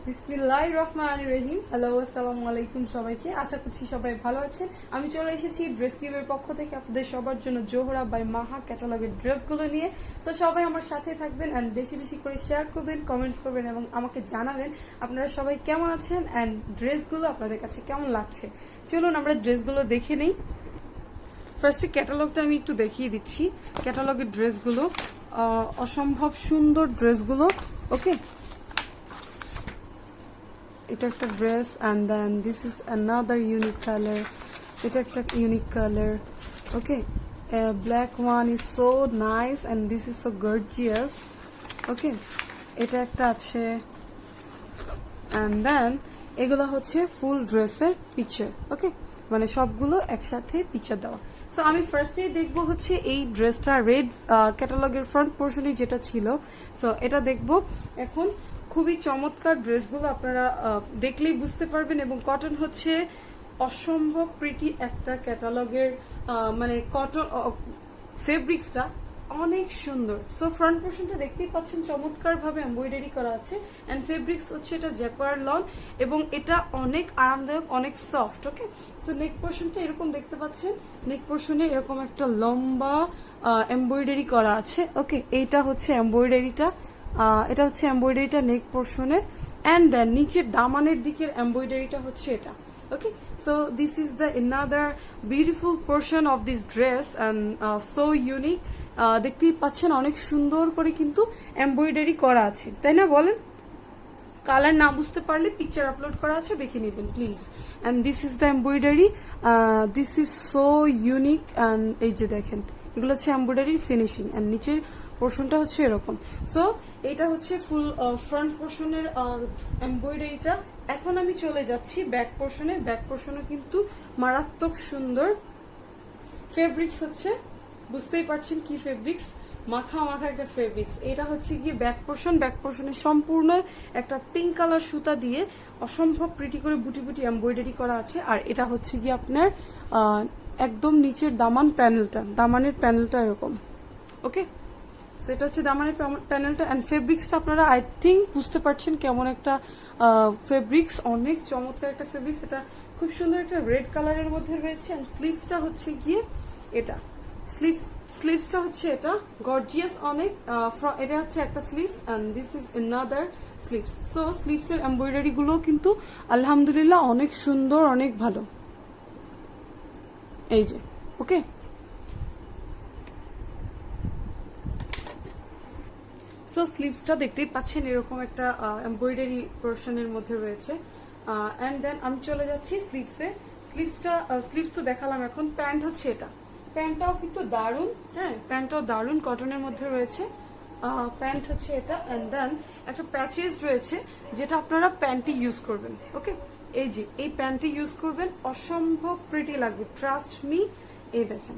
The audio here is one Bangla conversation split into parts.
বিসমিল্লাহির রহমানির রহিম। হ্যালো, আসসালামু আলাইকুম সবাইকে। আশা করছি সবাই ভালো আছেন। আমি চলে এসেছি ড্রেস কিউবের পক্ষ থেকে আপনাদের সবার জন্য জোহরা বাই মাহা ক্যাটালগের ড্রেসগুলো নিয়ে। তো সবাই আমার সাথে থাকবেন অ্যান্ড বেশি বেশি করে শেয়ার করবেন, কমেন্টস করবেন এবং আমাকে জানাবেন আপনারা সবাই কেমন আছেন অ্যান্ড ড্রেসগুলো আপনাদের কাছে কেমন লাগছে। চলুন আমরা ড্রেসগুলো দেখে নিই। ফার্স্টে ক্যাটালগটা আমি একটু দেখিয়ে দিচ্ছি। ক্যাটালগের ড্রেসগুলো অসম্ভব সুন্দর ড্রেসগুলো। ওকে, এটা একটা dress and then this is another unique colour. এটা একটা unique colour. Okay, black one is so nice and this is so gorgeous. Okay, এটা একটা আছে অ্যান্ড দেন এগুলো হচ্ছে ফুল ড্রেসের পিকচার। ওকে, মানে সবগুলো একসাথে পিকচার দেওয়া। সো আমি ফার্স্টেই দেখবো হচ্ছে এই ড্রেসটা রেড ক্যাটালগের ফ্রন্ট পোর্শনে যেটা ছিল। সো এটা দেখবো এখন। খুবই চমৎকার ড্রেসগুলো, আপনারা দেখলেই বুঝতে পারবেন এবং কটন হচ্ছে অসম্ভব প্রিটি একটা ক্যাটালগের, মানে কটন ফেব্রিক্সটা অনেক সুন্দর। সো ফ্রন্ট পোর্শনটা দেখতেই পাচ্ছেন চমৎকার ভাবে এমব্রয়ডারি করা আছে এন্ড ফেব্রিক্স হচ্ছে এটা জ্যাকোয়ার লন এবং এটা অনেক আরামদায়ক, অনেক সফট। ওকে, সো নেক পোর্শনটা এরকম দেখতে পাচ্ছেন। নেক পোর্শনে এরকম একটা লম্বা এমব্রয়ডারি করা আছে। ওকে, এইটা হচ্ছে এমব্রয়ডারিটা, এটা হচ্ছে এমব্রয়ডারিটা নেক পোর্শনের অ্যান্ড দেন নিচের দামানের দিকের এমব্রয়ডারিটা হচ্ছে এটা। Okay, so this is the another beautiful portion of this dress and so unique. দেখতেই পাচ্ছেন অনেক সুন্দর করে কিন্তু এমব্রয়ডারি করা আছে, তাই না বলেন? কালার না বুঝতে পারলে পিকচার আপলোড করা আছে, দেখে নেবেন please. And this is the embroidery, this is so unique and এই যে দেখেন এগুলো হচ্ছে এমব্রয়ডারির ফিনিশিং অ্যান্ড নিচের পোর্শনটা হচ্ছে এরকম। সো এটা হচ্ছে ফুল ফ্রন্ট পোর্শনের এমব্রয়ডারিটা। এখন আমি চলে যাচ্ছি ব্যাক পোর্শনে। ব্যাক পোর্শনে কিন্তু মারাত্মক সুন্দর ফেব্রিক্স হচ্ছে, বুঝতেই পারছেন কি ফেব্রিক্স, মাখা মাখা একটা ফেব্রিক্স। এটা হচ্ছে গিয়ে ব্যাক পোর্শন। ব্যাক পোর্শনে সম্পূর্ণ একটা পিঙ্ক কালার সুতা দিয়ে অসম্ভব প্রিটি করে বুটি বুটি এমব্রয়ডারি করা আছে। আর এটা হচ্ছে গিয়ে আপনার একদম নিচের দামানের প্যানেলটা এরকম। ওকে, সেটা হচ্ছে দামানের প্যানেলটা অ্যান্ড ফেব্রিক্সটা আপনারা আই থিঙ্ক বুঝতে পারছেন কেমন একটা ফেব্রিক্স, অনেক চমৎকার একটা ফেব্রিক্স। এটা খুব সুন্দর একটা রেড কালারের মধ্যে রয়েছে অ্যান্ড স্লিভসটা হচ্ছে গিয়ে এটা, স্লিভসটা হচ্ছে এটা গর্জিয়াস অনেক। এটা হচ্ছে একটা sleeves and this is another sleeves. So স্লিভসের এমব্রয়ডারি গুলো কিন্তু আলহামদুলিল্লাহ অনেক সুন্দর, অনেক ভালো। এই যে ওকে, সো স্লিভসটা দেখতেই পাচ্ছেন এরকম একটা এমব্রয়ডারি পোর্শনের মধ্যে রয়েছে। অ্যান্ড দেন আমি চলে যাচ্ছি স্লিভসে। স্লিভস তো দেখালাম, এখন প্যান্ট হচ্ছে এটা। প্যান্টটাও কিন্তু দারুণ, হ্যাঁ প্যান্টটাও দারুণ, কটনের মধ্যে রয়েছে। প্যান্ট হচ্ছে এটা অ্যান্ড দেন একটা প্যাচেস রয়েছে যেটা আপনারা প্যান্টে ইউজ করবেন। ওকে, এই যে এই প্যান্টে ইউজ করবেন, অসম্ভব প্রিটি লাগবে, ট্রাস্ট মি। এই দেখেন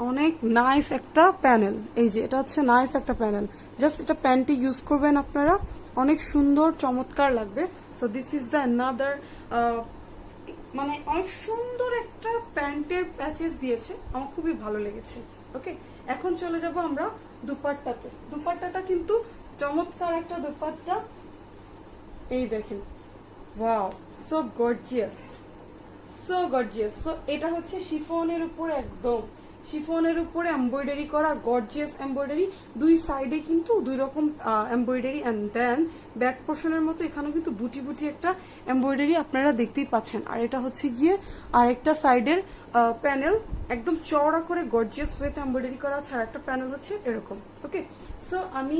অনেক নাইস একটা প্যানেল, এই যে এটা হচ্ছে নাইস একটা প্যানেল। জাস্ট এটা প্যান্টে ইউজ করবেন আপনারা, অনেক সুন্দর চমৎকার লাগবে। So this is the another, মানে অনেক সুন্দর একটা প্যান্টের প্যাচেস দিয়েছে, আমার খুবই ভালো লেগেছে। ওকে, এখন চলে যাব আমরা দুপাট্টাতে। দুপাট্টাটা কিন্তু চমৎকার একটা দুপাট্টা, এই দেখেন, wow, so gorgeous, so gorgeous. So এটা হচ্ছে শিফনের উপর, একদম শিফনের উপরে এমব্রয়ডারি করা গর্জিয়াস এমব্রয়ডারি, দুই সাইডে কিন্তু দুই রকম এমব্রয়ডারি অ্যান্ড দেন ব্যাক পোর্শনের মতো এখানেও কিন্তু বুটি বুটি একটা এমব্রয়ডারি আপনারা দেখতেই পাচ্ছেন। আর এটা হচ্ছে গিয়ে আরেকটা সাইডের প্যানেল, একদম চওড়া করে গর্জিয়াস ওয়েতে এমব্রয়ডারি করা আছে, আর একটা প্যানেল হচ্ছে এরকম। ওকে, সো আমি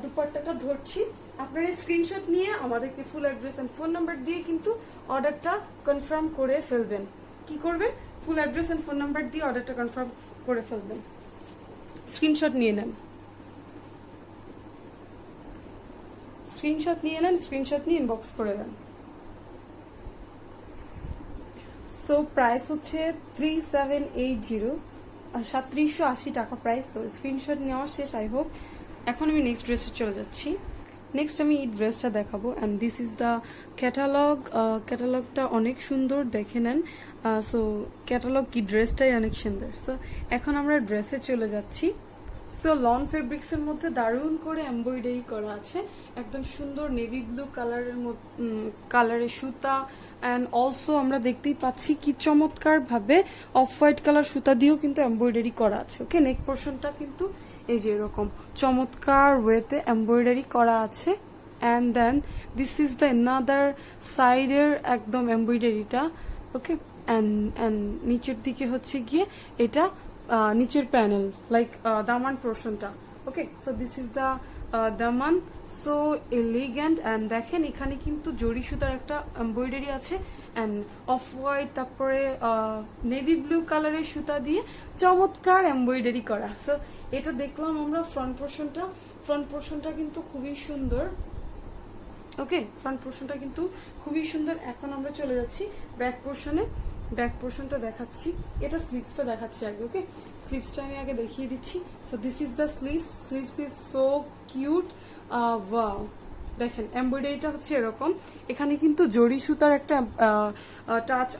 দুপাট্টাটা ধরছি, আপনারা স্ক্রিনশট নিয়ে আমাদেরকে full address and phone number দিয়ে কিন্তু অর্ডারটা কনফার্ম করে ফেলবেন। কি করবেন? Full address and phone number দিয়ে অর্ডারটা কনফার্ম করে ফেলবেন। স্ক্রিনশট নিয়ে নেন, স্ক্রিনশট নিয়ে ইনবক্স করে দেন। সো প্রাইস হচ্ছে 3780, 3780 টাকা প্রাইস। সো স্ক্রিনশট নেওয়া শেষ আই হোপ। এখন আমি নেক্সট ড্রেসে চলে যাচ্ছি। নেক্সট আমি এই ড্রেসটা দেখাবো and this is the catalogue. ক্যাটালগটা অনেক সুন্দর, দেখে নেন। সো ক্যাটালগ কি, ড্রেসটাই অনেক সুন্দর। সো এখন আমরা ড্রেসে চলে যাচ্ছি। সো লন ফেব্রিক্স এর মধ্যে দারুণ করে এমব্রয়ডারি করা আছে, একদম সুন্দর নেভি ব্লু কালারের সুতা, অ্যান্ড অলসো আমরা দেখতেই পাচ্ছি কি চমৎকার ভাবে অফ হোয়াইট কালার সুতা দিয়েও কিন্তু এমব্রয়ডারি করা আছে। ওকে, নেক পোর্শনটা কিন্তু এই যে এরকম চমৎকার ওয়েতে এমব্রয়ডারি করা আছে। And then this is the another সাইডের একদম এমব্রয়ডারিটা। ওকে, অ্যান্ড নিচের দিকে হচ্ছে গিয়ে এটা নিচের প্যানেল লাইক দামান পোর্শনটা। ওকে, so this is the Daman, so elegant. And দেখেন এখানে কিন্তু জরি সুতার একটা এমব্রয়ডারি আছে, অ্যান্ড অফ হোয়াইট তারপরে নেভি ব্লু কালারের সুতা দিয়ে চমৎকার এমব্রয়ডারি করা। সো এটা দেখলাম আমরা ফ্রন্ট পোর্শনটা কিন্তু খুবই সুন্দর। ওকে, ফ্রন্ট পোর্শনটা কিন্তু খুবই সুন্দর। এখন আমরা চলে যাচ্ছি ব্যাক পোর্শনে। ব্যাক পোর্শনটা দেখাচ্ছি, এটা স্লিভসটা দেখাচ্ছি আগে। ওকে, স্লিভসটা আমি আগে দেখিয়ে দিচ্ছি। So this is the sleeves is so cute. Wow, দেখেন এমব্রয়ডারিটা হচ্ছে এরকম, এখানে কিন্তু জরি সুতার একটা টাচ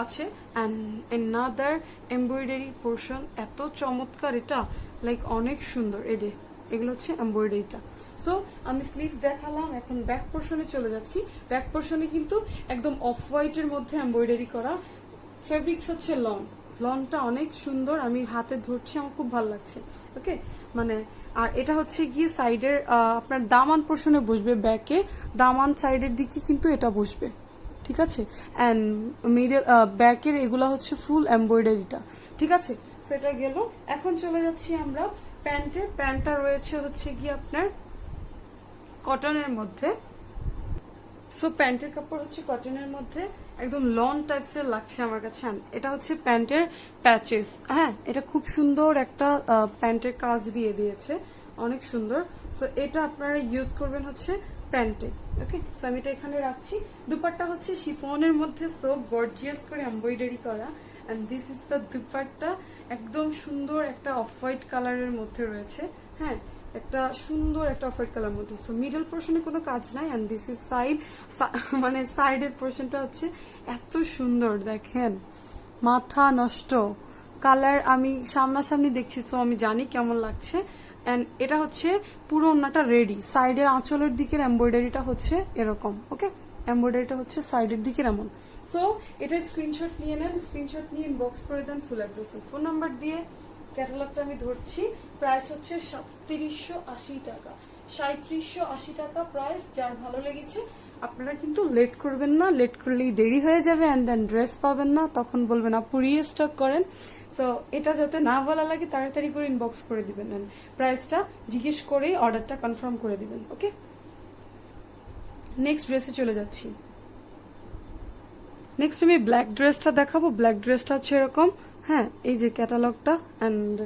আছে, অ্যান্ড অ্যানাদার এমব্রয়ডারি পোর্শন। এত চমৎকার এটা, লাইক অনেক সুন্দর। এগুলো হচ্ছে এমব্রয়ডারিটা। সো আমি স্লিভস দেখালাম, এখন ব্যাক পোর্শনে চলে যাচ্ছি। ব্যাক পোর্শনে কিন্তু একদম অফ হোয়াইটের মধ্যে এমব্রয়ডারি করা, ফেব্রিক্স হচ্ছে লনটা অনেক সুন্দর, আমি হাতে ধরছি, আমার খুব ভালো লাগছে। ওকে, মানে আর এটা হচ্ছে গিয়ে সাইডের আপনার দামান পোর্শনে বসবে, ব্যাকে দামান সাইডের দিকে কিন্তু এটা বসবে, ঠিক আছে। অ্যান্ড মিডল ব্যাকের এগুলা হচ্ছে ফুল এমব্রয়ডারিটা, ঠিক আছে। সেটা গেল। এখন চলে যাচ্ছি আমরা প্যান্টটা রয়েছে হচ্ছে গিয়ে আপনার কটনের মধ্যে। সো প্যান্টের কাপড় হচ্ছে কটনের মধ্যে, একদম লন টাইপসের লাগছে আমার কাছে। এটা হচ্ছে প্যান্টের প্যাচেস, হ্যাঁ এটা খুব সুন্দর একটা প্যান্টের কাজ দিয়ে দিয়েছে, অনেক সুন্দর। সো এটা আপনারা ইউজ করবেন হচ্ছে প্যান্টে। ওকে, সো আমি এটা এখানে রাখছি। দুপাট্টা হচ্ছে শিফনের মধ্যে সো গর্জিয়াস করে এমব্রয়ডারি করা, and this is the dupatta, একদম সুন্দর একটা অফ হোয়াইট কালারের মধ্যে রয়েছে, হ্যাঁ একটা সুন্দর একটা অফ হোয়াইট কালার মধ্যে। সো মিডল পোর্শনে কোনো কাজ নাই, এন্ড দিস ইজ সাইড, মানে সাইডের পোর্শনটা হচ্ছে এত সুন্দর, দেখেন মাথা নষ্ট কালার। আমি সামনাসামনি দেখছি, সো আমি জানি কেমন লাগছে। এন্ড এটা হচ্ছে পুরো ওন্নাটা রেডি, সাইডের আঁচলের দিকের এমব্রয়ডারিটা হচ্ছে এরকম। ওকে, এমব্রয়ডারিটা হচ্ছে সাইডের দিকের এমন। সো এটা স্ক্রিনশট নিয়ে নেন, স্ক্রিনশট নিয়ে ইনবক্স করে দেন ফুল অ্যাড্রেস ফোন নাম্বার দিয়ে। ক্যাটালগটা আমি ধরছি, প্রাইস হচ্ছে 3780 টাকা, 3780 টাকা প্রাইস। যার ভালো লেগেছে আপনারা কিন্তু লেট করবেন না, লেট করলেই দেরি হয়ে যাবে, অ্যান্ড দেন ড্রেস পাবেন না, তখন বলবেন আপু রিস্টক করেন। সো এটা যাতে না বলা লাগে তাড়াতাড়ি করে ইনবক্স করে দিবেন, অ্যান্ড প্রাইসটা জিজ্ঞেস করেই অর্ডারটা কনফার্ম করে দিবেন। ওকে, নেক্সট ড্রেসে চলে যাচ্ছি। নেক্সট আমি ব্ল্যাক ড্রেসটা দেখাবো। ব্ল্যাক ড্রেসটা হচ্ছে এরকম, হ্যাঁ এই যে ক্যাটালগটা, অ্যান্ড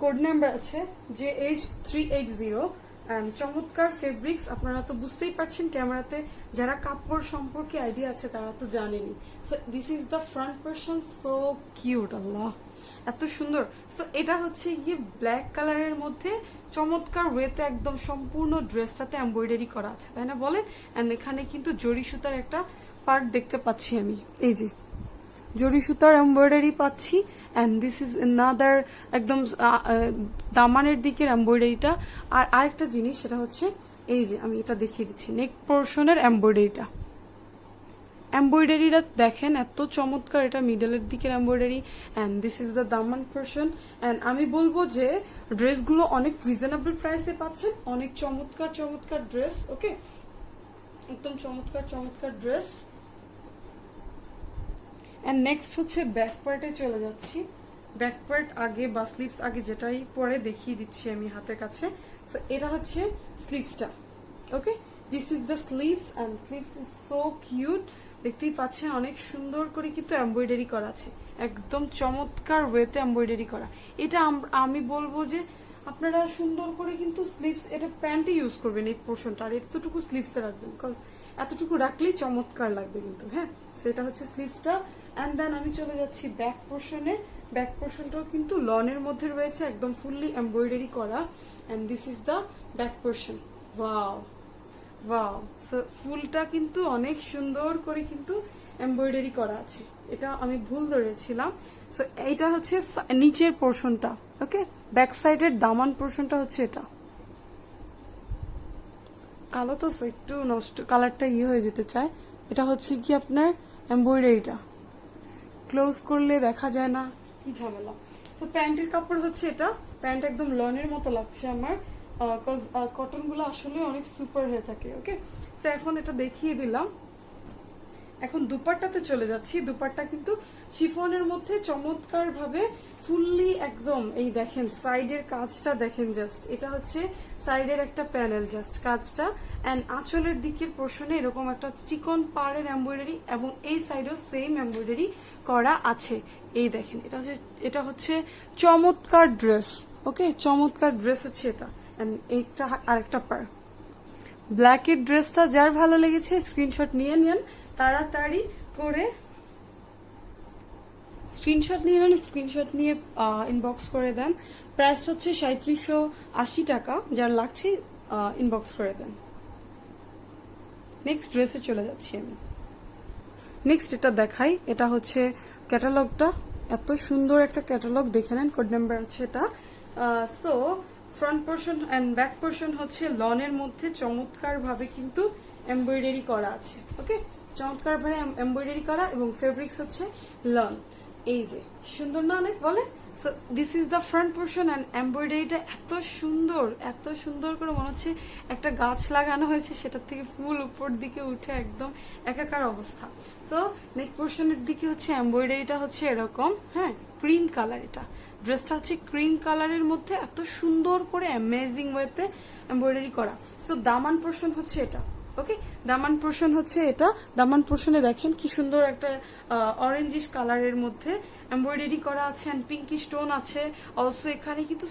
কোড নাম্বার আছে JH380, অ্যান্ড চমৎকার ফেব্রিক্স। আপনারা তো বুঝতেই পারছেন ক্যামেরাতে, যারা কাপড় সম্পর্কে আইডিয়া আছে তারা তো জানেনি। So this is the front portion, so cute, আল্লাহ এত সুন্দর। সো এটা হচ্ছে গিয়ে ব্ল্যাক কালারের মধ্যে চমৎকার ওয়েতে একদম সম্পূর্ণ ড্রেসটাতে এমব্রয়ডারি করা আছে, তাই না বলেন। অ্যান্ড এখানে কিন্তু জরি সুতার একটা পার্ট দেখতে পাচ্ছি আমি, এই যে জরি সুতার এমব্রয়ডারি পাচ্ছি, অ্যান্ড দিস ইজ অ্যানাদার একদম দামানের দিকের এমব্রয়ডারিটা। আর আরেকটা জিনিস সেটা হচ্ছে এই যে আমি এটা দেখিয়ে দিচ্ছি, নেক পোর্শনের এমব্রয়ডারিটা দেখেন এত চমৎকার, এটা মিডলের দিকের embroidery, and this is the Daman portion. And আমি বলবো যে ড্রেসগুলো অনেক রিজনেবল প্রাইসে পাচ্ছেন, অনেক চমৎকার চমৎকার ড্রেস। ওকে, একদম চমৎকার চমৎকার ড্রেস। এন্ড নেক্সট হচ্ছে ব্যাক পার্টে চলে যাচ্ছি। ব্যাক পার্ট আগে বা স্লিভস আগে যেটাই পরে দেখিয়ে দিচ্ছি আমি হাতের কাছে। সো এটা হচ্ছে স্লিভসটা। Okay, this is the sleeves, and sleeves is so cute, দেখতেই পাচ্ছেন অনেক সুন্দর করে কিন্তু এমব্রয়ডারি করা আছে, একদম চমৎকার ওয়েতে এমব্রয়ডারি করা। এটা আমি বলবো যে আপনারা সুন্দর করে কিন্তু স্লিভস, এটা প্যান্টে ইউজ করবেন এই পোর্শনটা, আর এতটুকু স্লিভসে রাখবেন, বিকজ এতটুকু রাখলেই চমৎকার লাগবে কিন্তু। হ্যাঁ, সেটা হচ্ছে স্লিভসটা। অ্যান্ড দেন আমি চলে যাচ্ছি ব্যাক পোর্শনে। ব্যাক পোর্শনটাও কিন্তু লনের মধ্যে রয়েছে, একদম ফুললি এমব্রয়ডারি করা, and this is the back portion. Wow wow, so ফুলটা কিন্তু অনেক সুন্দর করে কিন্তু এমব্রয়ডারি করা আছে। এটা আমি ভুল ধরেছিলাম। সো এইটা হচ্ছে নিচের পোর্শনটা, ওকে। ব্যাক সাইডের দামান পোর্শনটা হচ্ছে এটা। কালো তো একটু নষ্ট, কালারটা হয়ে যেতে চায়। এটা হচ্ছে কি আপনার এমব্রয়ডারিটা, ক্লোজ করলে দেখা যায় না, কি ঝামেলা। সো প্যান্টের কাপড় হচ্ছে এটা। প্যান্ট একদম লনের মতো লাগছে আমার, কটন গুলো আসলে অনেক সুপার হয়ে থাকে, ওকে। সো এখন এটা দেখিয়ে দিলাম। এখন দুপাট্টাতে চলে যাচ্ছি। দুপাট্টা কিন্তু শিফনের মধ্যে চমৎকার ভাবে ফুললি একদম, এই দেখেন সাইডের কাজটা দেখেন জাস্ট, এটা হচ্ছে সাইডের একটা প্যানেল জাস্ট কাজটা। এন্ড আঁচলের দিকের পোর্শনে এরকম একটা চিকন পাড়ের এমব্রয়ডারি, এবং এই সাইডেও সেম এমব্রয়ডারি করা আছে। এই দেখেন, এটা হচ্ছে চমৎকার ড্রেস, ওকে। চমৎকার ড্রেস হচ্ছে এটা। এন্ড এইটা আরেকটা পার। ব্ল্যাকের ড্রেসটা যার ভালো লেগেছে স্ক্রিনশট নিয়ে নেন তাড়াতাড়ি করে, স্ক্রিনশট নিয়ে ইনবক্স করে দেন। প্রাইস হচ্ছে 3780 টাকা, যার লাগছে ইনবক্স করে দেন। নেক্সট ড্রেসে চলে যাচ্ছি আমি। নেক্সট এটা দেখাই। এটা হচ্ছে ক্যাটালগটা, এত সুন্দর একটা ক্যাটালগ, দেখে নেন। কোড নাম্বার হচ্ছে এটা। So front portion and back portion হচ্ছে লনের মধ্যে চমৎকার ভাবে কিন্তু এমব্রয়ডারি করা আছে, ওকে। চমৎকার ভাবে এমব্রয়ডারি করা, এবং ফেব্রিক্স হচ্ছে লন। এই যে সুন্দর না অনেক, বলে। So this is the front portion and এমব্রয়ডারিটা এত সুন্দর করে মনে হচ্ছে একটা গাছ লাগানো হয়েছে, সেটার থেকে ফুল উপর দিকে উঠে একদম একাকার অবস্থা। সো নেক পোর্শনের দিকে হচ্ছে এমব্রয়ডারিটা হচ্ছে এরকম, হ্যাঁ, ক্রিম কালার। এটা ড্রেসটা হচ্ছে ক্রিম কালারের মধ্যে এত সুন্দর করে অ্যামেজিং ওয়েতে এমব্রয়ডারি করা। সো দামান পোর্শন হচ্ছে এটা, ওকে। দামান পোর্শন হচ্ছে এটা। দামান পোর্শনে দেখেন কি সুন্দর একটা অরেঞ্জিশ কালারের মধ্যে এমব্রয়ডারি করা আছে, এন্ড পিঙ্কি স্টোন আছে। অলসো এখানে কিন্তু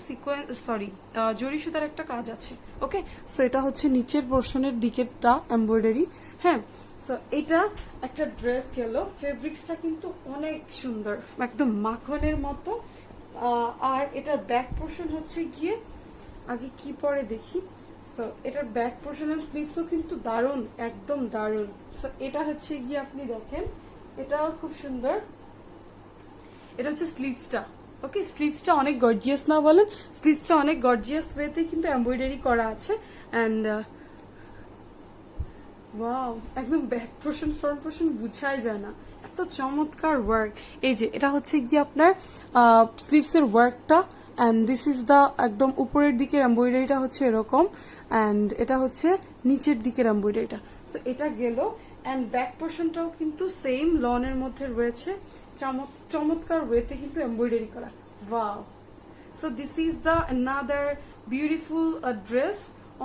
জরি সুতার একটা কাজ আছে, ওকে। সো এটা হচ্ছে নিচের পোর্শনের দিকেরটা এমব্রয়ডারি, হ্যাঁ। সো এটা একটা ড্রেস গেল। ফেব্রিক্সটা কিন্তু অনেক সুন্দর, একদম মাখনের মতো। আর এটার ব্যাক পোর্শন হচ্ছে গিয়ে, আগে কি পরে দেখি। সো এটার ব্যাক পোর্শনের স্লিভসও কিন্তু দারুণ, একদম দারুণ। সো এটা হচ্ছে গিয়ে আপনি দেখেন, এটাও খুব সুন্দর। এটা হচ্ছে স্লিভসটা, ওকে। স্লিভসটা অনেক গর্জিয়াস না বলেন, স্লিভসটা অনেক গর্জিয়াস ওয়েতে কিন্তু এমব্রয়ডারি করা আছে। অ্যান্ড ওয়াও, একদম ব্যাক পোর্শন ফ্রন্ট পোর্শন বুঝাই যায় না, এত চমৎকার ওয়ার্ক। এই যে এটা হচ্ছে গিয়ে আপনার স্লিভস এর ওয়ার্কটা, অ্যান্ড দিস ইজ দ্য একদম উপরের দিকের এমব্রয়ডারিটা হচ্ছে এরকম, অ্যান্ড এটা হচ্ছে নিচের দিকের এমব্রয়ডারিটা। সো এটা গেল। অ্যান্ড ব্যাক পোর্শনটাও কিন্তু সেম লনের মধ্যে রয়েছে, চমৎকার ওয়েতে কিন্তু এমব্রয়ডারি করা। Wow. So this is the another beautiful dress,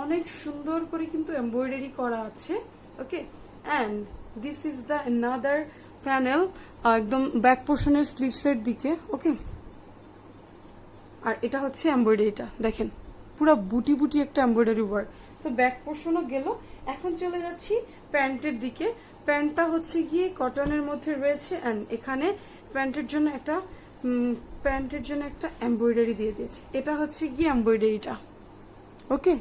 অনেক সুন্দর করে কিন্তু এমব্রয়ডারি করা আছে, okay. And this is the another panel, একদম ব্যাক পোর্শনের স্লিভসের দিকে, ওকে। আর এটা হচ্ছে এমব্রয়ডারিটা দেখেন, পুরো বুটি বুটি একটা এমব্রয়ডারি ওয়ার্ক। সো ব্যাক পোর্শনও গেল। এখন চলে যাচ্ছি প্যান্টের দিকে। প্যান্টটা হচ্ছে গিয়ে কটনের মধ্যে রয়েছে, অ্যান্ড এখানে প্যান্টের জন্য একটা এমব্রয়ডারি দিয়ে দিয়েছে। এটা হচ্ছে গিয়ে এমব্রয়ডারিটা, ওকে।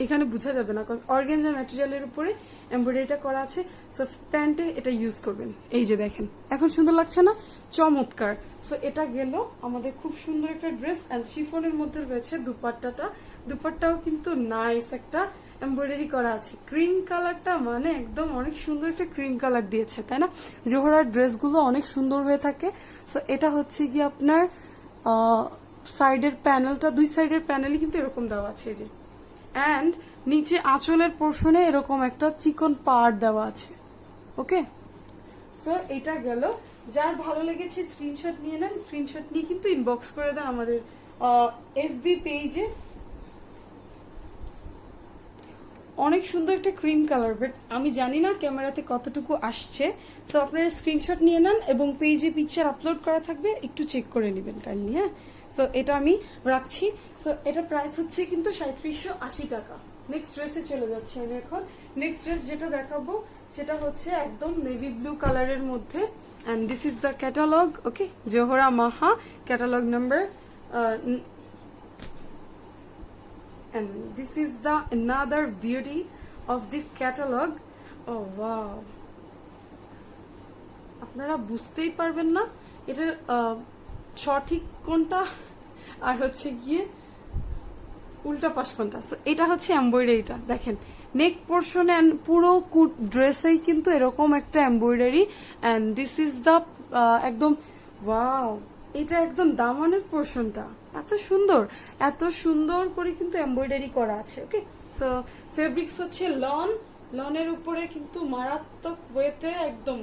এখানে বোঝা যাবে না, অর্গানজা ম্যাটেরিয়ালের উপরে এমব্রয়ডারিটা করা আছে। সো প্যান্টে এটা ইউজ করবেন। এই যে দেখেন, এখন সুন্দর লাগছে না, চমৎকার। সো এটা গেল আমাদের খুব সুন্দর একটা ড্রেস। অ্যান্ড শিফনের মধ্যে রয়েছে দুপাট্টাও কিন্তু নাইস একটা এমব্রয়ডারি করা আছে। ক্রিম কালারটা মানে একদম অনেক সুন্দর একটা ক্রিম কালার দিয়েছে, তাই না? জোহরার ড্রেসগুলো অনেক সুন্দর হয়ে থাকে। সো এটা হচ্ছে কি আপনার সাইডের প্যানেলটা, দুই সাইডের প্যানেলই কিন্তু এরকম দেওয়া আছে, এই যে। অ্যান্ড নিচে আঁচলের পোর্শনে এরকম একটা চিকন পার্ট দেওয়া আছে, ওকে। সো এটা গেল। যার ভালো লেগেছে স্ক্রিনশট নিয়ে নেন, স্ক্রিনশট নিয়ে কিন্তু ইনবক্স করে দেন আমাদের এফবি পেজে। অনেক সুন্দর একটা ক্রিম কালার, বাট আমি জানি না ক্যামেরাতে কতটুকু আসছে। সো আপনারা স্ক্রিনশট নিয়ে নেন, এবং পেজে পিকচার আপলোড করা থাকবে, একটু চেক করে নেবেন কাইন্ডলি, হ্যাঁ। সো এটা আমি রাখছি। সো এটার প্রাইস হচ্ছে কিন্তু 3780 টাকা। নেক্সট ড্রেসে চলে যাচ্ছি আমি এখন। নেক্সট ড্রেস যেটা দেখাবো সেটা হচ্ছে একদম নেভি ব্লু কালারের মধ্যে, and this is the catalogue, okay. Zohra Maha catalogue number, and this is the another beauty of this catalog. Oh wow, আপনারা বুঝতেই পারবেন না এটার সঠিক কোনটা আর হচ্ছে গিয়ে উল্টা পাশ কোনটা। এটা হচ্ছে এমব্রয়ডারিটা দেখেন, নেক পোর্শন এন্ড পুরো ড্রেসেই কিন্তু এরকম একটা embroidery, and this is the একদম ওয়াও, এটা একদম দামানের পোর্শনটা এত সুন্দর করে কিন্তু এমব্রয়ডারি করা আছে। ওকে, সো ফেব্রিক্স হচ্ছে লনের উপরে কিন্তু মারাত্মক ওয়েতে একদম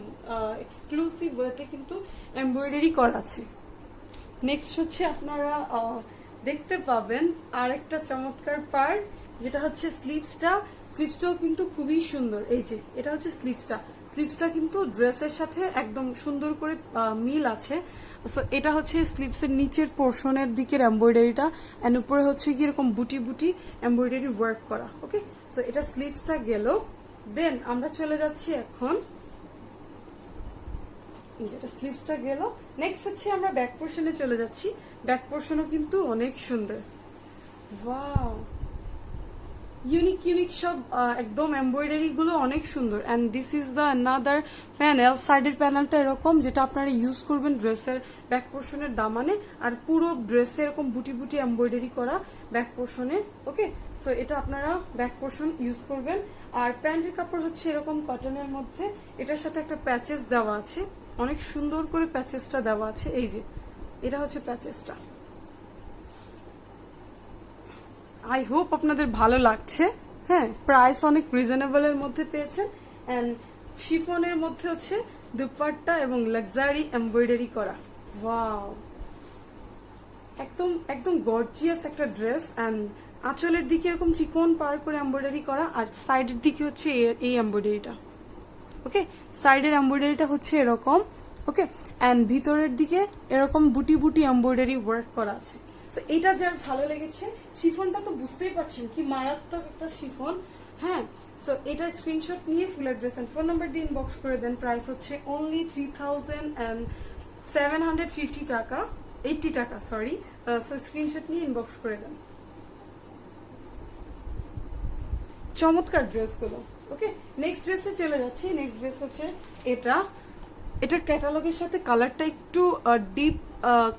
এক্সক্লুসিভ ওয়েতে কিন্তু এমব্রয়ডারি করা আছে। নেক্সট হচ্ছে আপনারা দেখতে পাবেন আর একটা চমৎকার পার্ট, যেটা হচ্ছে স্লিভসটাও কিন্তু খুবই সুন্দর। এই যে এটা হচ্ছে স্লিভসটা কিন্তু ড্রেসের সাথে একদম সুন্দর করে মিল আছে। সো এটা হচ্ছে স্লিভসের নিচের পোর্শনের দিকের এমব্রয়ডারিটা, এন্ড উপরে হচ্ছে কি এরকম বুটি বুটি এমব্রয়ডারি ওয়ার্ক করা। ওকে, সো এটা স্লিভসটা গেল। দেন আমরা চলে যাচ্ছি এখন, যেটা স্লিভসটা গেল, নেক্সট হচ্ছে আমরা ব্যাক পোর্শনে চলে যাচ্ছি। ব্যাক পোর্শনও কিন্তু অনেক সুন্দর, ওয়াও, ইউনিক সব একদম এমব্রয়ডারি গুলো অনেক সুন্দর। And this is the another panel, সাইডের প্যানেলটা এরকম, যেটা আপনারা ইউজ করবেন ড্রেসের ব্যাক পোর্শনের দামানে, আর পুরো ড্রেসে এরকম বুটি বুটি এমব্রয়ডারি করা ব্যাক পোর্শনে। ওকে, সো এটা আপনারা ব্যাক পোর্শন ইউজ করবেন। আর প্যান্টের কাপড় হচ্ছে এরকম কটনের মধ্যে, এটার সাথে একটা প্যাচেস দেওয়া আছে, অনেক সুন্দর করে প্যাচেসটা দেওয়া আছে। এই যে এটা হচ্ছে প্যাচেসটা। আই হোপ আপনাদের ভালো লাগছে। হ্যাঁ, প্রাইস অনেক রিজনেবল এর মধ্যে পেয়েছেন, এন্ড শিফনের মধ্যে হচ্ছে দুপাট্টা এবং লাক্সারি এমব্রয়ডারি করা। ওয়াও, একদম গর্জিয়াস একটা ড্রেস। এন্ড আঁচলের দিকে এরকম চিকন পার করে এমব্রয়ডারি করা, আর সাইডের দিকে হচ্ছে এই এমব্রয়ডারিটা। ওকে, সাইডের এমব্রয়ডারিটা হচ্ছে এরকম। ওকে, এন্ড ভিতরের দিকে এরকম বুটি বুটি এমব্রয়ডারি ওয়ার্ক করা আছে। এটা যার ভালো লেগেছে, শিফনটা তো বুঝতেই পারছেন কি মারাত্মক একটা শিফন। হ্যাঁ, সো এটা স্ক্রিনশট নিয়ে full address and phone number দিয়ে ইনবক্স করে দেন। প্রাইস হচ্ছে অনলি 3750 টাকা, 80 টাকা, সরি। সো স্ক্রিনশট নিয়ে ইনবক্স করে দেন। চমৎকার ড্রেসগুলো। ওকে, নেক্সট ড্রেসে চলে যাচ্ছি। নেক্সট ড্রেস হচ্ছে এটার ক্যাটালগের সাথে কালারটা একটু ডিপ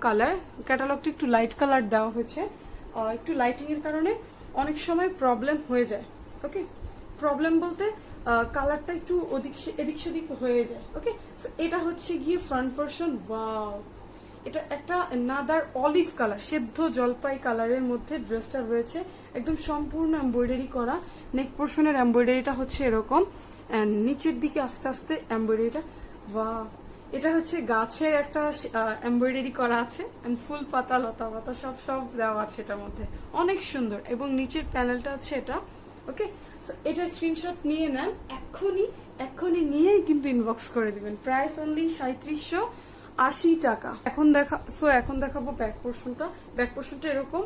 কালার, ক্যাটালগটা একটু লাইট কালার দেওয়া হয়েছে। একটু লাইটিং এর কারণে অনেক সময় প্রবলেম হয়ে যায়। ওকে, প্রবলেম বলতে কালারটা একটু এদিক সেদিক হয়ে যায়। ওকে, এটা হচ্ছে গিয়ে ফ্রন্ট পোর্শন। ওয়াও, এটা একটা নাদার অলিভ কালার, সেদ্ধ জলপাই কালারের মধ্যে ড্রেসটা রয়েছে, একদম সম্পূর্ণ এমব্রয়ডারি করা। নেক পোর্শনের এমব্রয়ডারিটা হচ্ছে এরকম, এন্ড নিচের দিকে আস্তে আস্তে এমব্রয়ডারিটা। ওয়াও, এটা হচ্ছে গাছের একটা এমব্রয়ডারি করা আছে, এন্ড ফুল পাতা লতা পাতা সব দেওয়া আছে এটার মধ্যে, অনেক সুন্দর। এবং নিচের প্যানেলটা হচ্ছে এটা। ওকে, এটা স্ক্রিনশট নিয়ে নেন, এক্ষুনি নিয়েই কিন্তু ইনবক্স করে দিবেন। প্রাইস অনলি 3780 টাকা। এখন দেখাবো ব্যাক পোর্শনটা। ব্যাক পোর্শনটা এরকম,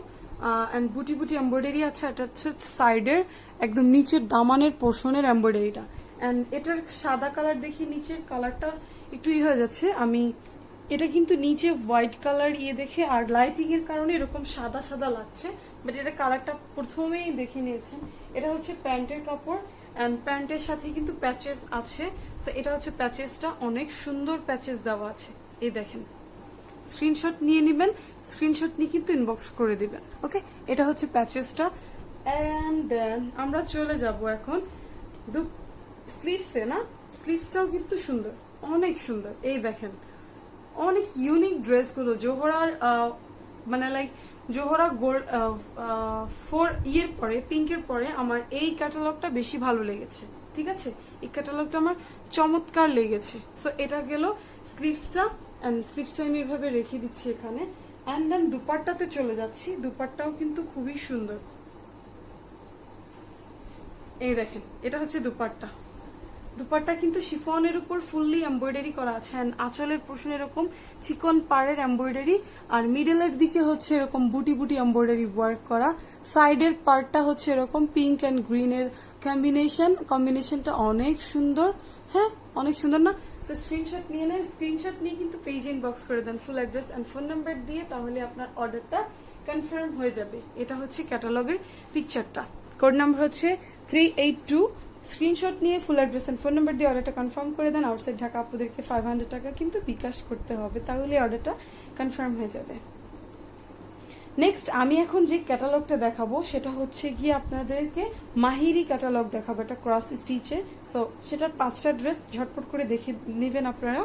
এন্ড বুটি বুটি এমব্রয়ডারি আছে। এটা হচ্ছে সাইডের একদম নিচের দামানের পোর্শনের এমব্রয়ডারিটা, এন্ড এটার সাদা কালার দেখি, নিচের কালারটা একটু হয়ে যাচ্ছে। আমি এটা কিন্তু নিচে হোয়াইট কালার দেখে আর লাইটিং এর কারণে এরকম সাদা সাদা লাগছে, বাট এটা কালারটা প্রথমেই দেখে নিয়েছেন। এটা হচ্ছে প্যান্টের কাপড়, এন্ড প্যান্টের সাথে কিন্তু প্যাচেস আছে। সো এটা হচ্ছে প্যাচেসটা, অনেক সুন্দর প্যাচেস দেওয়া আছে। এই দেখেন, স্ক্রিনশট নিয়ে নিবেন, স্ক্রিনশট নিয়ে কিন্তু ইনবক্স করে দিবেন। ওকে, এটা হচ্ছে প্যাচেসটা। এন্ড দেন আমরা চলে যাব এখন স্লিভসে। না, স্লিভসটাও কিন্তু সুন্দর, অনেক সুন্দর। এই দেখেন, অনেক ইউনিক ড্রেসগুলো জোহরার, মানে লাইক জোহরা গোল্ড পরে, পিঙ্কের পরে আমার এই ক্যাটালগটা বেশি ভালো লেগেছে। ঠিক আছে, এই ক্যাটালগটা আমার চমৎকার লেগেছে। সো এটা গেল স্লিভসটা, এন্ড স্লিভসটা আমি এভাবে রেখে দিচ্ছি এখানে। এন্ড দেন দুপাট্টাতে চলে যাচ্ছি। দুপাট্টাও কিন্তু খুবই সুন্দর। এই দেখেন, এটা হচ্ছে দুপাট্টা। দুপাট্টা কিন্তু শিফনের উপর ফুললি এমব্রয়ডারি করা আছে, এন্ড আঁচলের পোর্শন এরকম চিকন পাড়ের এমব্রয়ডারি, আর মিডলের দিকে হচ্ছে এরকম বুটি বুটি এমব্রয়ডারি ওয়ার্ক করা। সাইডের পার্টটা হচ্ছে এরকম পিঙ্ক এন্ড গ্রিনের কম্বিনেশনটা অনেক সুন্দর। হ্যাঁ, অনেক সুন্দর না? সো স্ক্রিনশট নিয়ে নেন, স্ক্রিনশট নিয়ে কিন্তু পেজে ইনবক্স করে দেন full address and phone number দিয়ে, তাহলে আপনার অর্ডারটা কনফার্ম হয়ে যাবে। এটা হচ্ছে ক্যাটালগের পিকচারটা। কোড নাম্বার হচ্ছে 382 স্ক্রিনশট নিয়ে full address and phone number দিয়ে অর্ডারটা কনফার্ম করে দেন। আউটসাইড ঢাকা আপনাদেরকে 500 টাকা কিন্তু বিকাশ করতে হবে, তাহলে অর্ডারটা কনফার্ম হয়ে যাবে। নেক্সট আমি এখন যে ক্যাটালগটা দেখাবো সেটা হচ্ছে গিয়ে আপনাদেরকে মাহিরি ক্যাটালগ দেখাবো, এটা ক্রস স্টিচে। সো সেটার 5টা ড্রেস ঝটপট করে দেখে নেবেন আপনারা।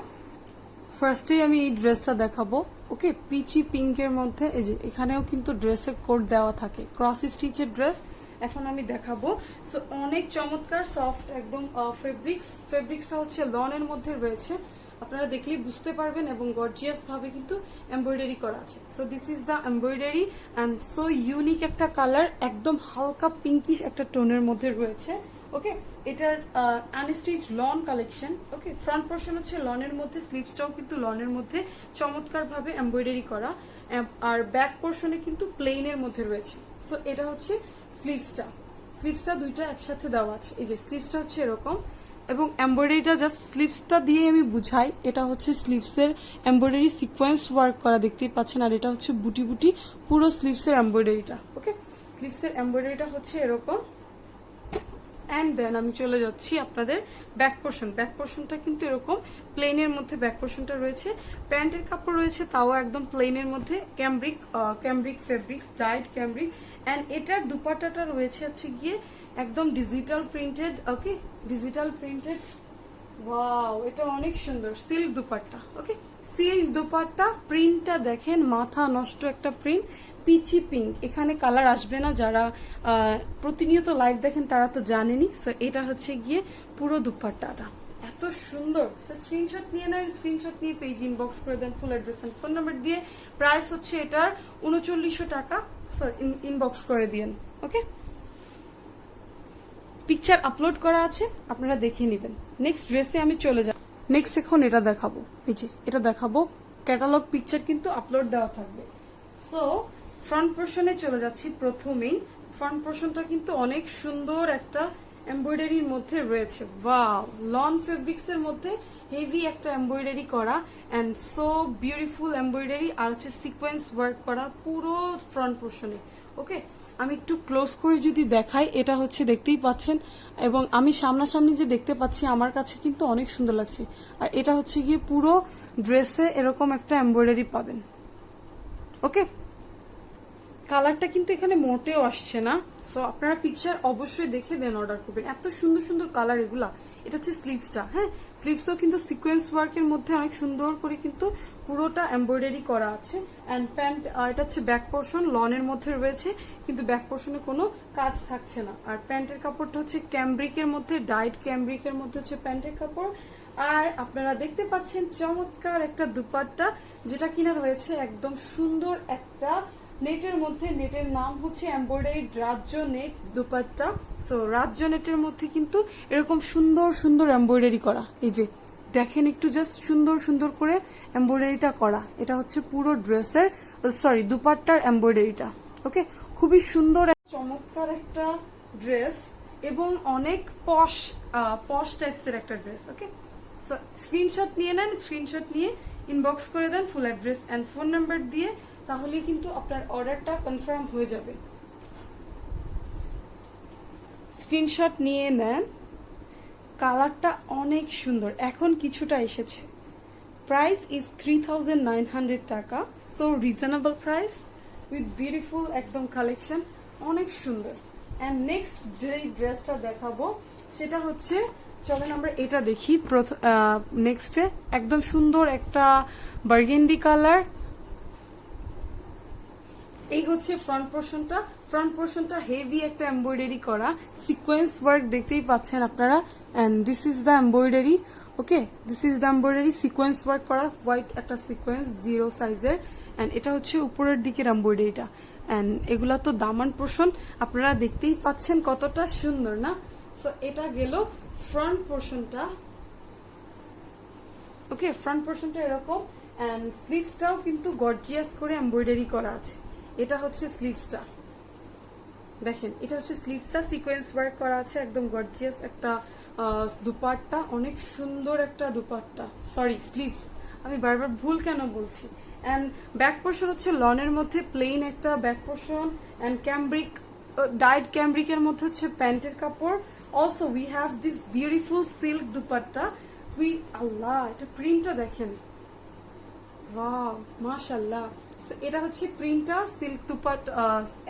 ফার্স্টে আমি এই ড্রেসটা দেখাবো, ওকে, পিচি পিঙ্কের মধ্যে। এই যে এখানেও কিন্তু ড্রেসের কোড দেওয়া থাকে, ক্রস স্টিচের ড্রেস এখন আমি দেখাবো। সো অনেক চমৎকার সফট একদম ফেব্রিক্সটা হচ্ছে লনের মধ্যে রয়েছে, আপনারা দেখলেই বুঝতে পারবেন, এবং গর্জিয়াস ভাবে কিন্তু এমব্রয়ডারি করা আছে। So this is the embroidery and so unique একটা কালার, একদম হালকা পিঙ্কিশ একটা টোনের মধ্যে রয়েছে। ওকে, এটার আনস্টিচ লন কালেকশন। ওকে, ফ্রন্ট পোর্শন হচ্ছে লনের মধ্যে, স্লিভসটাও কিন্তু লনের মধ্যে চমৎকার ভাবে এমব্রয়ডারি করা, আর ব্যাক পোর্শনে কিন্তু প্লেনের মধ্যে রয়েছে। সো এটা হচ্ছে স্লিভসটা দুইটা একসাথে দেওয়া আছে। এই যে স্লিভসটা হচ্ছে এরকম, এবং এমব্রয়ডারিটা জাস্ট স্লিভসটা দিয়ে আমি বুঝাই, এটা হচ্ছে স্লিভসের এমব্রয়ডারি সিকোয়েন্স ওয়ার্ক করা, দেখতেই পাচ্ছেন। আর এটা হচ্ছে বুটি বুটি পুরো স্লিভসের এমব্রয়ডারিটা। ওকে, স্লিভসের এমব্রয়ডারিটা হচ্ছে এরকম। অ্যান্ড দেন আমি চলে যাচ্ছি আপনাদের ব্যাক পোর্শনটা কিন্তু এরকম প্লেনের মধ্যে ব্যাক পোর্শনটা রয়েছে। প্যান্টের কাপড় রয়েছে তাও একদম প্লেনের মধ্যে, cambric fabrics, died cambric. And এটার দুপাট্টাটা রয়েছে হচ্ছে গিয়ে একদম ডিজিটাল প্রিন্টেড। ওকে, ডিজিটাল প্রিন্টেড, ওয়াও, এটা অনেক সুন্দর সিল্ক দুপাট্টা। ওকে, সিল্ক দুপাট্টা, প্রিন্টটা দেখেন, মাথা নষ্ট একটা প্রিন্ট, পিচি পিঙ্ক। এখানে কালার আসবে না, যারা প্রতিনিয়ত লাইভ দেখেন তারা তো জানেনি। সো এটা হচ্ছে গিয়ে পুরো দুপাট্টাটা এত সুন্দর। সো স্ক্রিনশট নিয়ে নেন, স্ক্রিনশট নিয়ে পেজ ইনবক্স করে দেন full address and phone number দিয়ে। প্রাইস হচ্ছে এটার 3900 টাকা। সো ইনবক্স করে দিন। ওকে, পিকচার আপলোড করা আছে, আপনারা দেখে নেবেন। নেক্সট ড্রেসে আমি চলে যাব। নেক্সট এখন এটা দেখাবো, এই যে এটা দেখাবো, ক্যাটালগ পিকচার কিন্তু আপলোড দেওয়া থাকবে। সো ফ্রন্ট পোর্শনে চলে যাচ্ছি। প্রথমেই ফ্রন্ট পোর্শনটা কিন্তু অনেক সুন্দর একটা এমব্রয়ডারির মধ্যে রয়েছে, ওয়াও, লন ফেব্রিক্স এর মধ্যে হেভি একটা এমব্রয়ডারি করা, এন্ড সো বিউটিফুল এমব্রয়ডারি, আর হচ্ছে সিকোয়েন্স ওয়ার্ক করা পুরো ফ্রন্ট পোর্শনে। ওকে, আমি একটু ক্লোজ করে যদি দেখাই, এটা হচ্ছে দেখতেই পাচ্ছেন, এবং আমি সামনাসামনি যে দেখতে পাচ্ছি আমার কাছে কিন্তু অনেক সুন্দর লাগছে। আর এটা হচ্ছে গিয়ে পুরো ড্রেসে এরকম একটা এমব্রয়ডারি পাবেন। ওকে, কালারটা কিন্তু এখানে মোটেও আসছে না। সো আপনারা পিকচার অবশ্যই দেখে দেন অর্ডার করবেন, এত সুন্দর সুন্দর কালার এগুলা। এটা হচ্ছে স্লিভসটা, হ্যাঁ, স্লিভসও কিন্তু সিকোয়েন্স ওয়ার্কের মধ্যে অনেক সুন্দর করে কিন্তু পুরোটা এমব্রয়ডারি করা আছে। অ্যান্ড প্যান্ট, এটা হচ্ছে ব্যাক পোর্শন, লনের মধ্যে রয়েছে, কিন্তু ব্যাক পোর্শনে কোনো কাজ থাকছে না। আর প্যান্টের কাপড়টা হচ্ছে ক্যামব্রিকের মধ্যে, ডাইট ক্যামব্রিকের মধ্যে হচ্ছে প্যান্টের কাপড়। আর আপনারা দেখতে পাচ্ছেন চমৎকার একটা দুপাট্টা, যেটা কিনা রয়েছে একদম সুন্দর একটা নেটের মধ্যে। নেটের নাম হচ্ছে এমব্রয়ডারি রাজ্য নেট দুপাট্টা। সো রাজ্য নেটের মধ্যে কিন্তু এরকম সুন্দর সুন্দর এমব্রয়ডারি করা, এই যে দেখেন একটু জাস্ট সুন্দর সুন্দর করে এমব্রয়ডারিটা করা। এটা হচ্ছে পুরো ড্রেসের, সরি, দুপাট্টার এমব্রয়ডারিটা। ওকে, খুবই সুন্দর চমৎকার একটা ড্রেস, এবং অনেক পশ টাইপসের একটা ড্রেস। ওকে, সো স্ক্রিনশট নিয়ে নেন, স্ক্রিনশট নিয়ে ইনবক্স করে দেন full address and phone number দিয়ে, তাহলে কিন্তু আপনার অর্ডারটা কনফার্ম হয়ে যাবে। স্ক্রিনশট নিয়ে নেন, কালারটা অনেক সুন্দর, এখন কিছুটা এসেছে। প্রাইস ইজ 3900 টাকা। So reasonable price with beautiful একদম কালেকশন, অনেক সুন্দর। অ্যান্ড নেক্সট যে ড্রেসটা দেখাবো সেটা হচ্ছে, চলেন আমরা এটা দেখি। নেক্সটে একদম সুন্দর একটা বার্গেন্ডি কালার। এই হচ্ছে ফ্রন্ট পোর্শনটা হেভি একটা এমব্রয়ডারি করা, সিকোয়েন্স ওয়ার্ক দেখতেই পাচ্ছেন আপনারা। And this is the embroidery. Okay, this is the embroidery, sequence work করা, হোয়াইট একটা সিকোয়েন্স 0 সাইজের। এন্ড এটা হচ্ছে উপরের দিকের এমব্রয়ডারিটা। এন্ড এগুলা তো দামান পোর্শন, আপনারা দেখতেই পাচ্ছেন কতটা সুন্দর না। সো এটা গেল ফ্রন্ট পোর্শনটা। ওকে, ফ্রন্ট পোর্শনটা এরকম, এন্ড স্লিভসটাও কিন্তু গর্জিয়াস করে এমব্রয়ডারি করা আছে। এটা হচ্ছে স্লিভসটা, দেখেন, এটা হচ্ছে স্লিভসটা, সিকোয়েন্স ওয়ার্ক করা আছে, একদম গর্জিয়াস একটা দুপাট্টা, অনেক সুন্দর একটা দুপাট্টা, সরি স্লিভস, আমি বারবার ভুল কেন বলছি। অ্যান্ড ব্যাক পোর্শন হচ্ছে লনের মধ্যে প্লেন একটা back portion, and cambric, dyed ক্যামব্রিকের মধ্যে হচ্ছে প্যান্টের কাপড়। also we have this beautiful silk dupatta with Allah এটা প্রিন্টটা দেখেন, ওয়াও মাশাআল্লাহ। সো এটা হচ্ছে প্রিন্টটা, সিল্ক দুপাট্টা,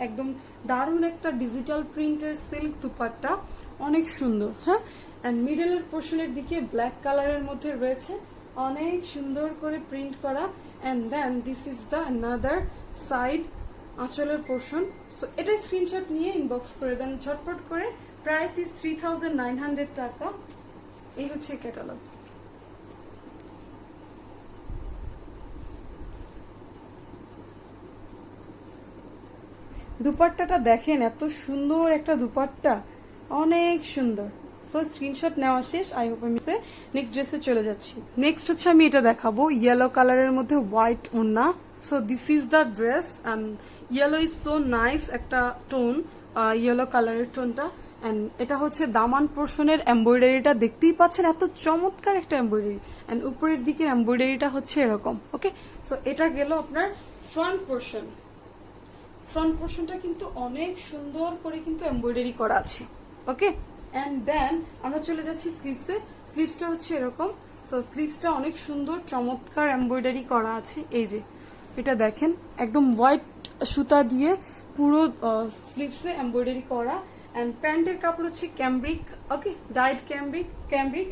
একদম দারুণ একটা ডিজিটাল প্রিন্টের সিল্ক দুপাট্টা, অনেক সুন্দর। হ্যাঁ, অ্যান্ড মিডলের পোর্শনের দিকে ব্ল্যাক কালারের মধ্যে রয়েছে অনেক সুন্দর করে প্রিন্ট করা। And then this is the another side, আঁচলের পোর্শন। সো এটা স্ক্রিনশট নিয়ে ইনবক্স করে দেন ঝটপট করে। প্রাইস ইজ 3900 টাকা। এই হচ্ছে ক্যাটালগ। দুপাট্টাটা দেখেন, এত সুন্দর একটা দুপাট্টা, অনেক সুন্দর। সো স্ক্রিনশট নেওয়া শেষ। আই হোপ আমি নেক্সট ড্রেসে চলে যাচ্ছি। নেক্সট হচ্ছে আমি এটা দেখাবো ইয়েলো কালারের মধ্যে হোয়াইট ওড়না। So this is the dress and yellow is so nice একটা টোন, ইয়েলো কালারের টোনটা। অ্যান্ড এটা হচ্ছে দামান পোর্শনের এমব্রয়ডারিটা দেখতেই পাচ্ছেন, এত চমৎকার একটা এমব্রয়ডারি। অ্যান্ড উপরের দিকে এমব্রয়ডারিটা হচ্ছে এরকম। ওকে, সো এটা গেল আপনার ফ্রন্ট পোর্শন। ফ্রন্ট পোর্শনটা কিন্তু অনেক সুন্দর করে কিন্তু এমব্রয়ডারি করা আছে। ওকে, অ্যান্ড দেন আমরা চলে যাচ্ছি স্লিভসে। স্লিভসটা হচ্ছে এরকম। সো স্লিভসটা অনেক সুন্দর চমৎকার এমব্রয়ডারি করা আছে। এই যে এটা দেখেন, একদম হোয়াইট সুতা দিয়ে পুরো স্লিভসে এমব্রয়ডারি করা। অ্যান্ড প্যান্টের কাপড় হচ্ছে cambric. Okay, dyed cambric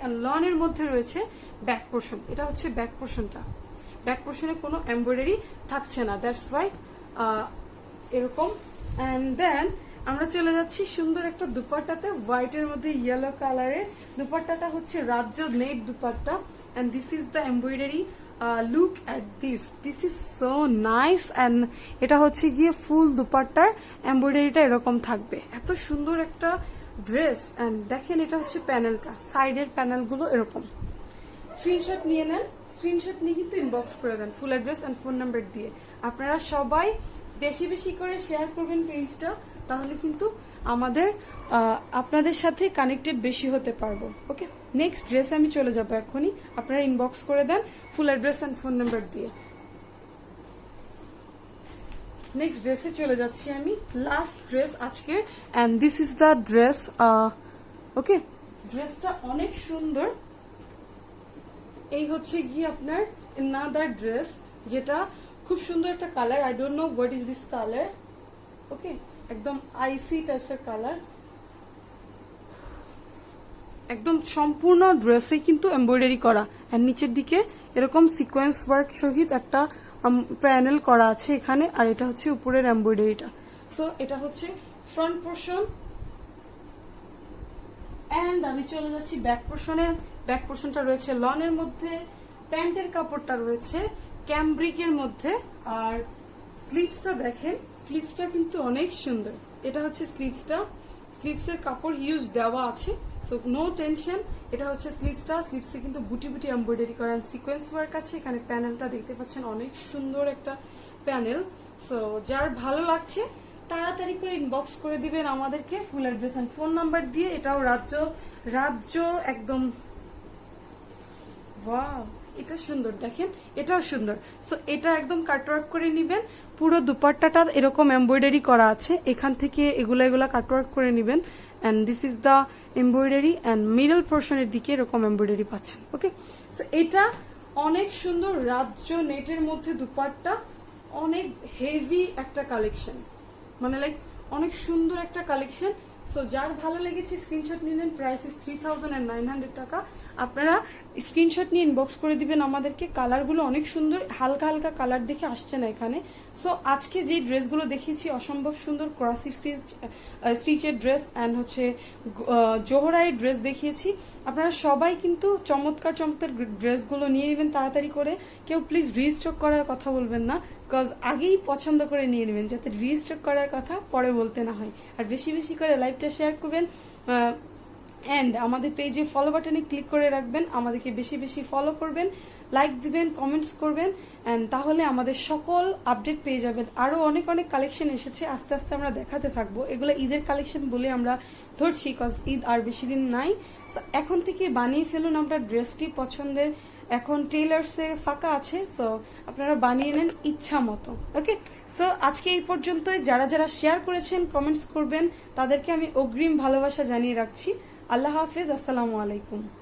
and লনের মধ্যে রয়েছে ব্যাক পোর্শন। এটা হচ্ছে ব্যাক পোর্শনটা। ব্যাক পোর্শনে কোনো এমব্রয়ডারি থাকছে না, দ্যাটস ওয়াই এরকম। অ্যান্ড দেন আমরা চলে যাচ্ছি সুন্দর একটা দুপাট্টাতে, হোয়াইটের মধ্যে ইয়েলো কালারের। দুপাট্টাটা হচ্ছে রাজ্য net dupatta. And this is the embroidery. Look at this is so nice. And এটা হচ্ছে গিয়ে ফুল দুপাট্টার এমব্রয়ডারিটা এরকম থাকবে, এত সুন্দর একটা ড্রেস। অ্যান্ড দেখেন এটা হচ্ছে প্যানেলটা, সাইডের প্যানেলগুলো এরকম। স্ক্রিনশট নিয়ে নেন, স্ক্রিনশট নিয়ে কিন্তু ইনবক্স করে দেন full address and phone number দিয়ে। আপনারা সবাই বেশি বেশি করে শেয়ার করবেন পেজটা, তাহলে কিন্তু আমাদের আপনাদের সাথে কানেক্টেড বেশি হতে পারবো। ওকে, নেক্সট ড্রেস আমি চলে যাবো এখনই। আপনারা ইনবক্স করে দেন full address and phone number দিয়ে। নেক্সট ড্রেসে চলে যাচ্ছি আমি, লাস্ট ড্রেস আজকের। And this is the dress. Okay, ড্রেসটা অনেক সুন্দর। এই হচ্ছে গিয়ে আপনার another ড্রেস, যেটা খুব সুন্দর একটা colour. I don't know what is this colour. Okay, একদম আইসি টাইপসের কালার। একদম সম্পূর্ণ ড্রেসে কিন্তু এমব্রয়ডারি করা, আর নিচের দিকে এরকম সিকোয়েন্স ওয়ার্ক সহিত একটা প্যানেল করা আছে এখানে। আর এটা হচ্ছে উপরের এমব্রয়ডারিটা। সো এটা হচ্ছে ফ্রন্ট পোর্শন। অ্যান্ড আমি চলে যাচ্ছি ব্যাক পোর্শনে। ব্যাক পোর্শনটা রয়েছে লনের মধ্যে, প্যান্টের কাপড়টা রয়েছে ক্যামব্রিকের মধ্যে। আর স্লিভসটা দেখেন, স্লিভসটা কিন্তু অনেক সুন্দর। এটা হচ্ছে স্লিভসটা, স্লিভসের কাপড় হিউজ দেওয়া আছে। সো নো টেনশন, এটা হচ্ছে স্লিভসটা। স্লিভসে কিন্তু বুটি বুটি এমব্রয়ডারি করা, সিকোয়েন্স ওয়ার্ক আছে। এখানে প্যানেলটা দেখতে পাচ্ছেন, অনেক সুন্দর একটা প্যানেল। সো যার ভালো লাগছে তাড়াতাড়ি করে ইনবক্স করে দিবেন আমাদেরকে full address and phone number দিয়ে। এটাও রাজ্য একদম ওয়াও, এটা সুন্দর দেখেন, এটাও সুন্দর। সো এটা একদম কাটওয়ার্ক করে নিবেন। পুরো দুপাট্টাটা এরকম এমব্রয়ডারি করা আছে, এখান থেকে এগুলা কাটওয়ার্ক করে নিবেন। And this is the embroidery. And middle পোর্শনের দিকে এরকম এমব্রয়ডারি পাচ্ছেন। ওকে, সো এটা অনেক সুন্দর রাজ্য নেটের মধ্যে দুপাট্টা, অনেক হেভি একটা কালেকশন, মানে লাইক অনেক সুন্দর একটা কালেকশন। সো যার ভালো লেগেছে স্ক্রিনশট নিলেন। প্রাইস ইজ 3900 টাকা। আপনারা স্ক্রিনশট নিয়ে ইনবক্স করে দিবেন আমাদেরকে। কালারগুলো অনেক সুন্দর, হালকা হালকা কালার দেখে আসছে না এখানে। সো আজকে যে ড্রেসগুলো দেখিয়েছি অসম্ভব সুন্দর ক্রসি স্টিচের ড্রেস অ্যান্ড হচ্ছে জোহরাইয়ের ড্রেস দেখিয়েছি। আপনারা সবাই কিন্তু চমৎকার চমৎকার ড্রেসগুলো নিয়ে নেবেন তাড়াতাড়ি করে। কেউ প্লিজ রিস্টক করার কথা বলবেন না, বিকজ আগেই পছন্দ করে নিয়ে নেবেন, যাতে রিস্টক করার কথা পরে বলতে না হয়। আর বেশি বেশি করে লাইভটা শেয়ার করবেন। অ্যান্ড আমাদের পেজে ফলো বাটনে ক্লিক করে রাখবেন, আমাদেরকে বেশি বেশি ফলো করবেন, লাইক দিবেন, কমেন্টস করবেন। অ্যান্ড তাহলে আমাদের সকল আপডেট পেয়ে যাবেন। আরও অনেক অনেক কালেকশন এসেছে, আস্তে আস্তে আমরা দেখাতে থাকবো। এগুলো ঈদের কালেকশন বলে আমরা ধরছি, কজ ঈদ আর বেশি দিন নাই। এখন থেকে বানিয়ে ফেলুন আমরা ড্রেসটি পছন্দের। এখন টেইলার্সে ফাঁকা আছে, সো আপনারা বানিয়ে নেন ইচ্ছা মতো। ওকে, সো আজকে এই পর্যন্তই। যারা যারা শেয়ার করেছেন, কমেন্টস করবেন, তাদেরকে আমি অগ্রিম ভালোবাসা জানিয়ে রাখছি। আল্লাহ হাফিজ, আসসালামু আলাইকুম।